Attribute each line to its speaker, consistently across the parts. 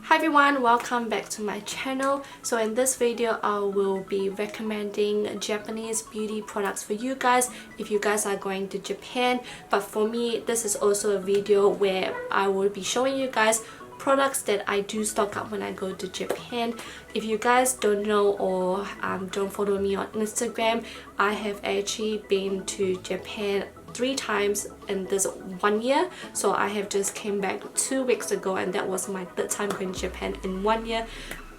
Speaker 1: Hi everyone, welcome back to my channel. So in this video I will be recommending Japanese beauty products for you guys if you guys are going to Japan. But for me, this is also a video where I will be showing you guys products that I do stock up when I go to Japan. If you guys don't know or don't follow me on Instagram, I have actually been to Japan 3 times in this 1 year. So I have just came back 2 weeks ago, and that was my 3rd time going to Japan in 1 year,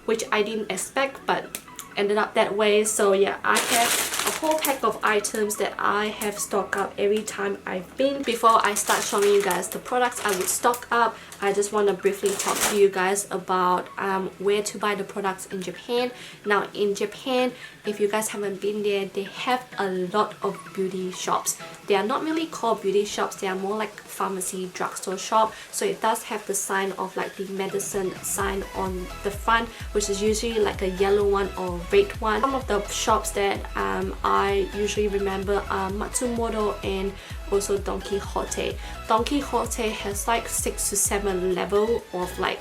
Speaker 1: which I didn't expect but ended up that way. So yeah, I have a whole pack of items that I have stocked up every time I've been. Before I start showing you guys the products I would stock up, I just want to briefly talk to you guys about where to buy the products in Japan. Now in Japan, if you guys haven't been there, they have a lot of beauty shops. They are not really called beauty shops, they are more like pharmacy, drugstore shop. So it does have the sign of like the medicine sign on the front, which is usually like a yellow one or red one. Some of the shops that I usually remember are Matsumoto and also Don Quijote. Don Quijote has like 6 to 7 level of like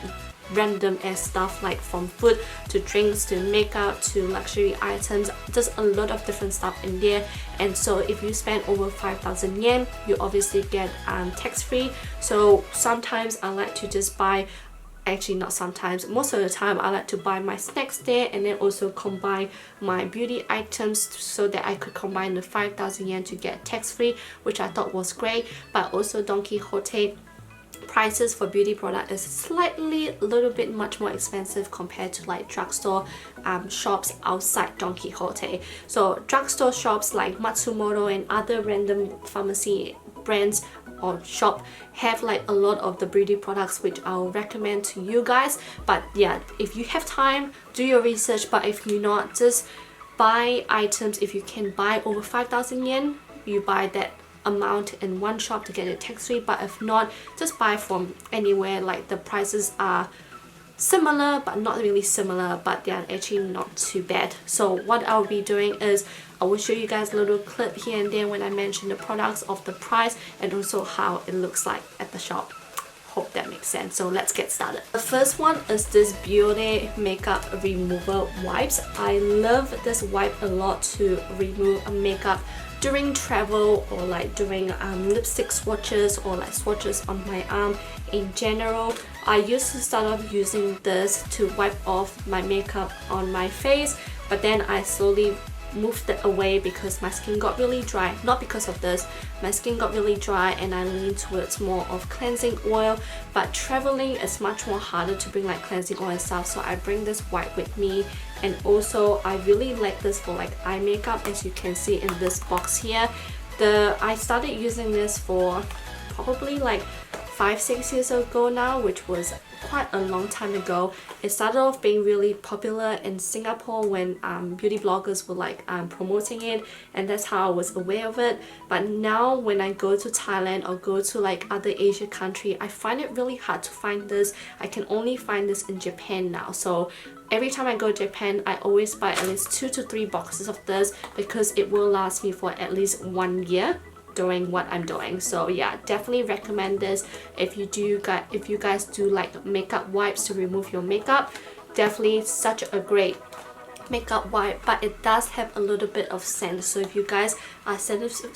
Speaker 1: random ass stuff, like from food to drinks to makeup to luxury items. There's a lot of different stuff in there, and so if you spend over 5,000 yen, you obviously get tax-free. So sometimes I like to just buy, actually not sometimes, most of the time I like to buy my snacks there and then also combine my beauty items so that I could combine the 5,000 yen to get tax-free, which I thought was great. But also Don Quijote prices for beauty product is slightly a little bit much more expensive compared to like drugstore shops outside Don Quijote. So drugstore shops like Matsumoto and other random pharmacy brands or shop have like a lot of the beauty products, which I'll recommend to you guys. But yeah, if you have time, do your research. But if you're not, just buy items. If you can buy over 5,000 yen, you buy that amount in one shop to get it tax-free. But if not, just buy from anywhere. Like the prices are similar but not really similar, but they are actually not too bad. So what I'll be doing is I will show you guys a little clip here and there when I mention the products of the price and also how it looks like at the shop. Hope that makes sense. So let's get started. The first one is this Biore makeup remover wipes. I love this wipe a lot to remove makeup during travel or like during lipstick swatches or like swatches on my arm in general. I used to start off using this to wipe off my makeup on my face, but then I slowly moved it away because my skin got really dry. Not because of this, my skin got really dry and I leaned towards more of cleansing oil. But traveling is much more harder to bring like cleansing oil and stuff, so I bring this wipe with me. And also I really like this for like eye makeup, as you can see in this box here. I started using this for probably like 5-6 years ago now, which was quite a long time ago. It started off being really popular in Singapore when beauty bloggers were like promoting it, and that's how I was aware of it. But now when I go to Thailand or go to like other Asian country, I find it really hard to find this. I can only find this in Japan now. So every time I go to Japan, I always buy at least 2 to 3 boxes of this because it will last me for at least 1 year doing what I'm doing. So yeah, definitely recommend this if you guys do like makeup wipes to remove your makeup. Definitely such a great makeup wipe, but it does have a little bit of scent. So if you guys are sensitive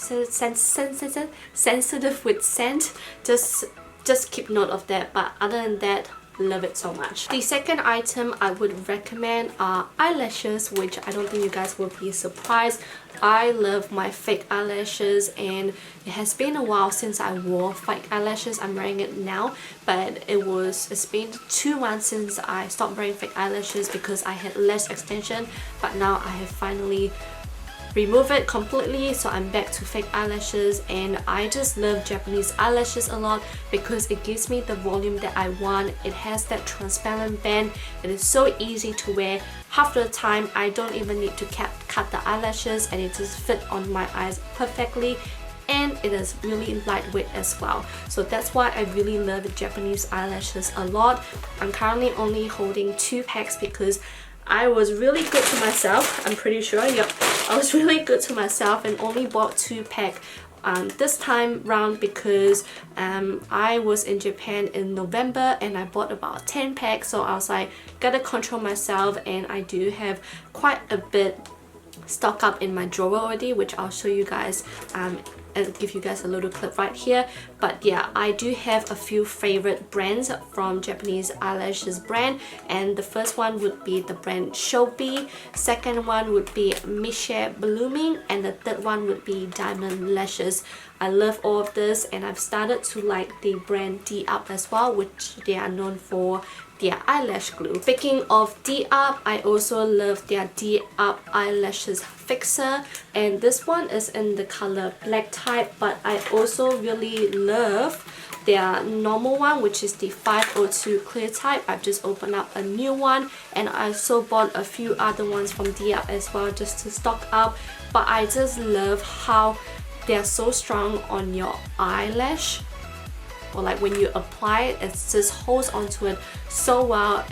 Speaker 1: with scent, just keep note of that. But other than that, love it so much. The second item I would recommend are eyelashes, which I don't think you guys will be surprised. I love my fake eyelashes, and it has been a while since I wore fake eyelashes. I'm wearing it now, but it's been 2 months since I stopped wearing fake eyelashes because I had less extension. But now I have finally remove it completely, so I'm back to fake eyelashes. And I just love Japanese eyelashes a lot because it gives me the volume that I want. It has that transparent band. It is so easy to wear. Half the time I don't even need to cut the eyelashes, and it just fit on my eyes perfectly. And it is really lightweight as well. So that's why I really love Japanese eyelashes a lot. I'm currently only holding 2 packs because I was really good to myself. I'm pretty sure, yep, I was really good to myself and only bought 2 packs this time round because I was in Japan in November and I bought about 10 packs, so I was like, gotta control myself, and I do have quite a bit stock up in my drawer already, which I'll show you guys and give you guys a little clip right here. But yeah, I do have a few favorite brands from Japanese eyelashes brand, and the first one would be the brand Shobi, second one would be Miche Blooming, and the third one would be Diamond Lashes. I love all of this, and I've started to like the brand D-Up as well, which they are known for their eyelash glue. Speaking of D-Up, I also love their D-Up eyelashes fixer, and this one is in the color black type, but I also really love their normal one, which is the 502 clear type. I've just opened up a new one, and I also bought a few other ones from D-Up as well just to stock up. But I just love how they're so strong on your eyelash, or like when you apply it, it just holds onto it so well.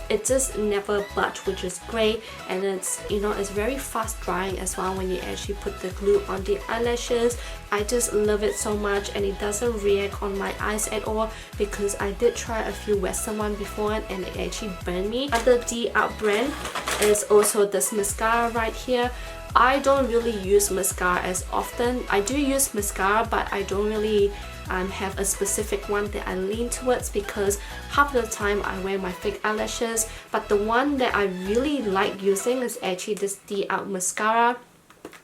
Speaker 1: It just never budge, which is great, and it's, you know, it's very fast drying as well when you actually put the glue on the eyelashes. I just love it so much, and it doesn't react on my eyes at all, because I did try a few Western one before and it actually burned me. Other D-Up brand is also this mascara right here. I don't really use mascara as often. I do use mascara, but I don't really have a specific one that I lean towards, because half the time I wear my fake eyelashes. But the one that I really like using is actually this D-Up mascara.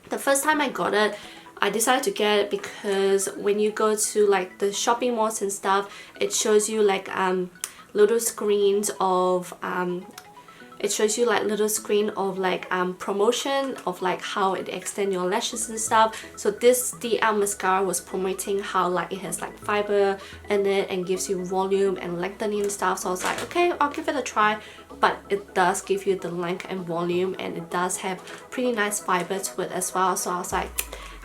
Speaker 1: The first time I got it, I decided to get it because when you go to like the shopping malls and stuff, it shows you like little screens of promotion of like how it extends your lashes and stuff. So this D-Up mascara was promoting how like it has like fiber in it and gives you volume and lengthening and stuff. So I was like, okay, I'll give it a try. But it does give you the length and volume, and it does have pretty nice fiber to it as well. So I was like,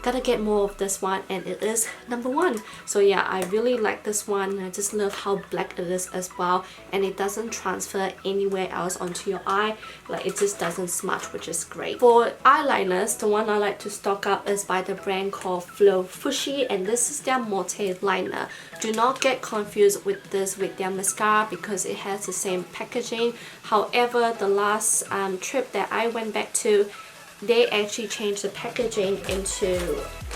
Speaker 1: gotta get more of this one, and it is #1. So yeah, I really like this one. I just love how black it is as well, and it doesn't transfer anywhere else onto your eye. Like, it just doesn't smudge, which is great. For eyeliners, the one I like to stock up is by the brand called Flow Fushi, and this is their multi-liner. Do not get confused with this with their mascara, because it has the same packaging. However, the last trip that I went back to, they actually changed the packaging into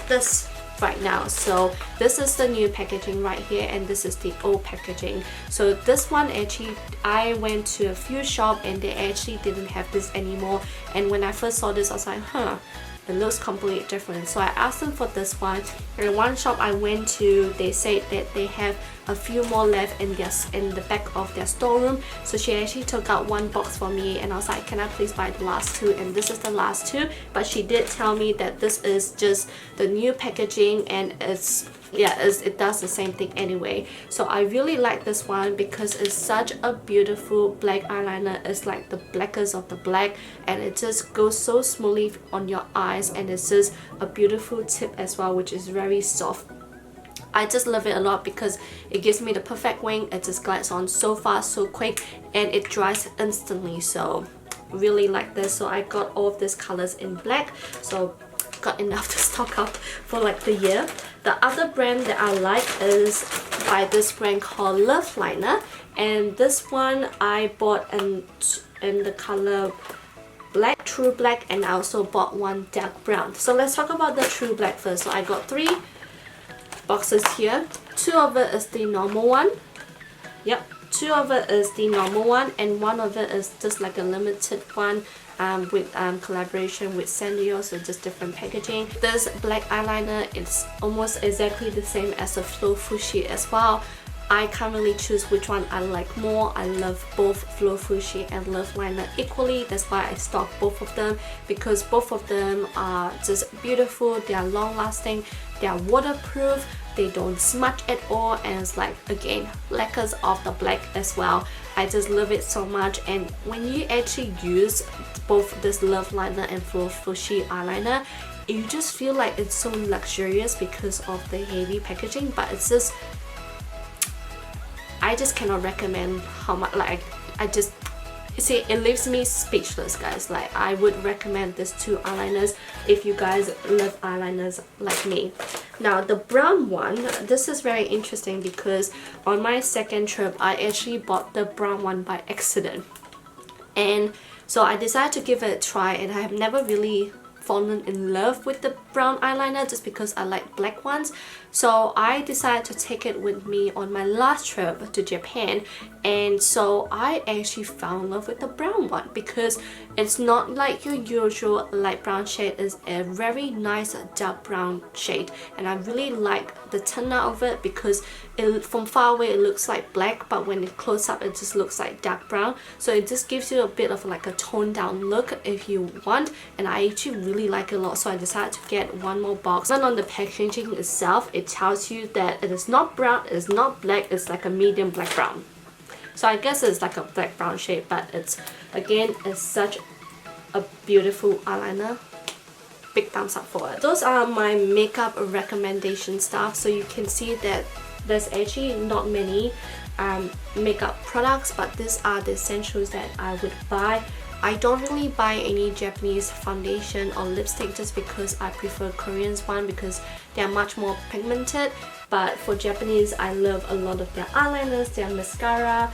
Speaker 1: this right now. So this is the new packaging right here, and this is the old packaging. So this one, actually, I went to a few shops and they actually didn't have this anymore, and when I first saw this, I was like, huh, it looks completely different. So I asked them for this one, and one shop I went to, they said that they have a few more left in the back of their storeroom. So she actually took out one box for me, and I was like, can I please buy the last two? And this is the last two, but she did tell me that this is just the new packaging, and it does the same thing anyway. So I really like this one because it's such a beautiful black eyeliner. It's like the blackest of the black, and it just goes so smoothly on your eyes, and it's just a beautiful tip as well, which is very soft. I just love it a lot because it gives me the perfect wing. It just glides on so fast, so quick, and it dries instantly. So really like this. So I got all of these colors in black, so got enough to stock up for like the year. The other brand that I like is by this brand called Love Liner, and this one I bought in the color black, true black, and I also bought one dark brown. So let's talk about the true black first. So I got 3 boxes here. 2 of it is the normal one. Yep, 2 of it is the normal one, and 1 of it is just like a limited one with collaboration with Thankiux, so just different packaging. This black eyeliner is almost exactly the same as the Flow Fushi as well. I can't really choose which one I like more. I love both Flow Fushi and Love Liner equally. That's why I stock both of them, because both of them are just beautiful. They are long lasting, they are waterproof, they don't smudge at all, and it's like, again, lacquers of the black as well. I just love it so much. And when you actually use both this Love Liner and Flow Fushi eyeliner, you just feel like it's so luxurious because of the heavy packaging. But it's just, I just cannot recommend how much, like, See, it leaves me speechless, guys. Like, I would recommend these two eyeliners if you guys love eyeliners like me. Now the brown one, this is very interesting because on my second trip I actually bought the brown one by accident, and so I decided to give it a try, and I have never really fallen in love with the brown eyeliner just because I like black ones. So I decided to take it with me on my last trip to Japan, and so I actually fell in love with the brown one because it's not like your usual light brown shade. It's a very nice dark brown shade, and I really like the turnout of it because from far away it looks like black, but when it close up it just looks like dark brown. So it just gives you a bit of like a toned down look if you want, and I actually really like it a lot. So I decided to get one more box. And on the packaging itself, it tells you that it is not brown, it is not black, it's like a medium black brown. So I guess it's like a black brown shade, but it's such a beautiful eyeliner. Big thumbs up for it. Those are my makeup recommendation stuff. So you can see that there's actually not many makeup products, but these are the essentials that I would buy. I don't really buy any Japanese foundation or lipstick just because I prefer Korean one because they are much more pigmented. But for Japanese, I love a lot of their eyeliners, their mascara,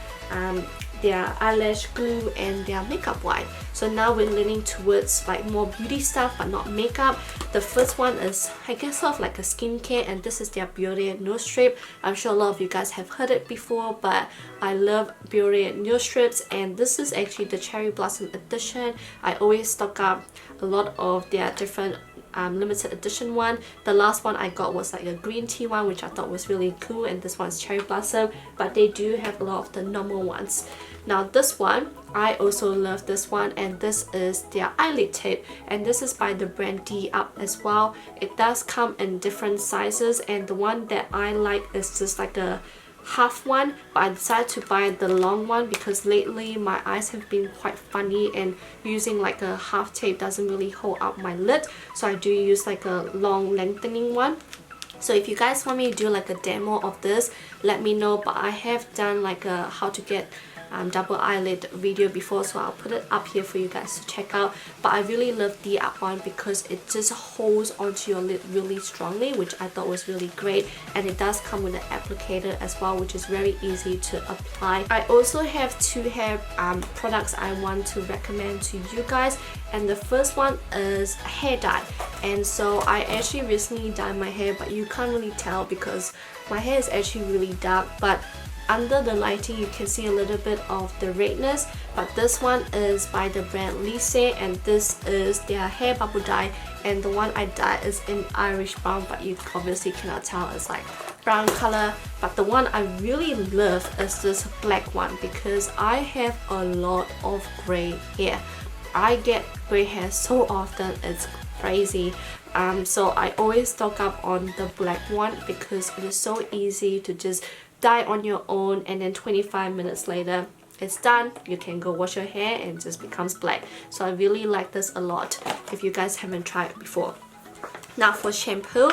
Speaker 1: their eyelash glue, and their makeup wipe. So now we're leaning towards like more beauty stuff but not makeup. The first one is, I guess, sort of like a skincare, and this is their Biore nose strip. I'm sure a lot of you guys have heard it before, but I love Biore nose strips, and this is actually the cherry blossom edition. I always stock up a lot of their different limited edition one. The last one I got was like a green tea one, which I thought was really cool, and this one's cherry blossom, but they do have a lot of the normal ones. Now this one, I also love this one, and this is their eyelid tape, and this is by the brand D Up as well. It does come in different sizes, and the one that I like is just like a half one, but I decided to buy the long one because lately my eyes have been quite funny, and using like a half tape doesn't really hold up my lid, so I do use like a long lengthening one. So if you guys want me to do like a demo of this, let me know, but I have done like a how to get double eyelid video before, so I'll put it up here for you guys to check out. But I really love the up one because it just holds onto your lid really strongly, which I thought was really great, and it does come with an applicator as well, which is very easy to apply. I also have two hair products I want to recommend to you guys, and the first one is hair dye. And so I actually recently dyed my hair, but you can't really tell because my hair is actually really dark, but under the lighting you can see a little bit of the redness. But this one is by the brand Lise, and this is their hair bubble dye, and the one I dyed is in Irish brown, but you obviously cannot tell, it's like brown color. But the one I really love is this black one because I have a lot of gray hair. I get gray hair so often, it's crazy. So I always stock up on the black one because it is so easy to just dye on your own, and then 25 minutes later it's done. You can go wash your hair and it just becomes black. So I really like this a lot if you guys haven't tried it before. Now for shampoo,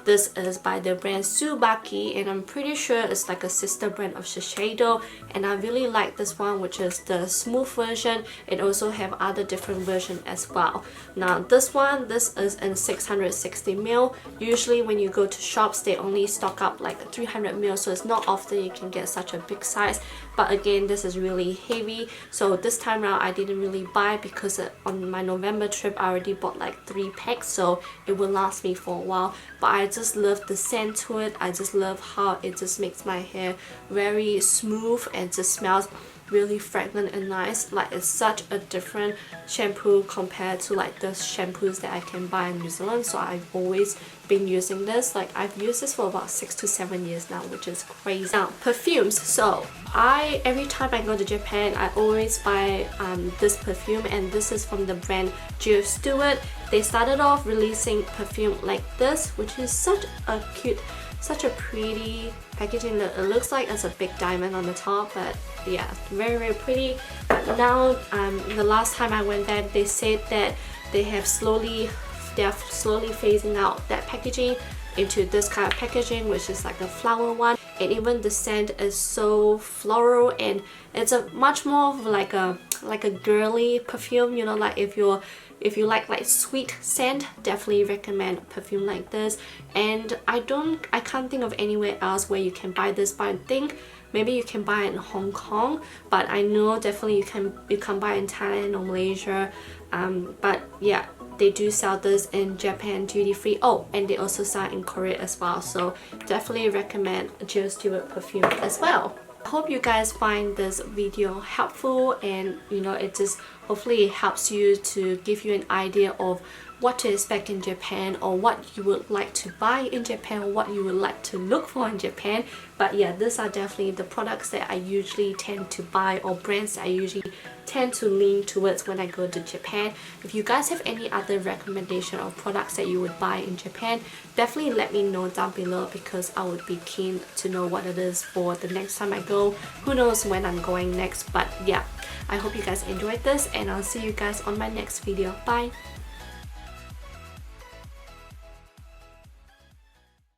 Speaker 1: this is by the brand Tsubaki, and I'm pretty sure it's like a sister brand of Shiseido, and I really like this one, which is the smooth version. It also have other different versions as well. Now this is in 660ml. Usually when you go to shops they only stock up like 300ml, so it's not often you can get such a big size. But again, this is really heavy, so this time around I didn't really buy because on my November trip I already bought like 3 packs, so it will last me for a while. But I just love the scent to it. I just love how it just makes my hair very smooth and just smells really fragrant and nice. Like, it's such a different shampoo compared to like the shampoos that I can buy in New Zealand. So I've always been using this. Like, I've used this for about 6 to 7 years now, which is crazy. Now perfumes, so every time I go to Japan I always buy this perfume, and this is from the brand Jill Stewart. They started off releasing perfume like this, which is such a cute, such a pretty packaging. It looks like it's a big diamond on the top, but yeah, very pretty. But now the last time I went there they said that they are slowly phasing out that packaging into this kind of packaging, which is like a flower one, and even the scent is so floral, and it's a much more of like a like a girly perfume, you know, like if you like sweet scent, definitely recommend a perfume like this. And I can't think of anywhere else where you can buy this, but I think maybe you can buy it in Hong Kong, but I know definitely you can buy it in Thailand or Malaysia. But yeah, they do sell this in Japan duty free. Oh, and they also sell in Korea as well, so definitely recommend Jill Stewart perfume as well. I hope you guys find this video helpful, and you know, it just hopefully helps you to give you an idea of what to expect in Japan, or what you would like to buy in Japan, or what you would like to look for in Japan. But yeah, these are definitely the products that I usually tend to buy, or brands that I usually tend to lean towards when I go to Japan. If you guys have any other recommendation of products that you would buy in Japan, definitely let me know down below, because I would be keen to know what it is for the next time I go. Who knows when I'm going next, but yeah, I hope you guys enjoyed this, and I'll see you guys on my next video. Bye!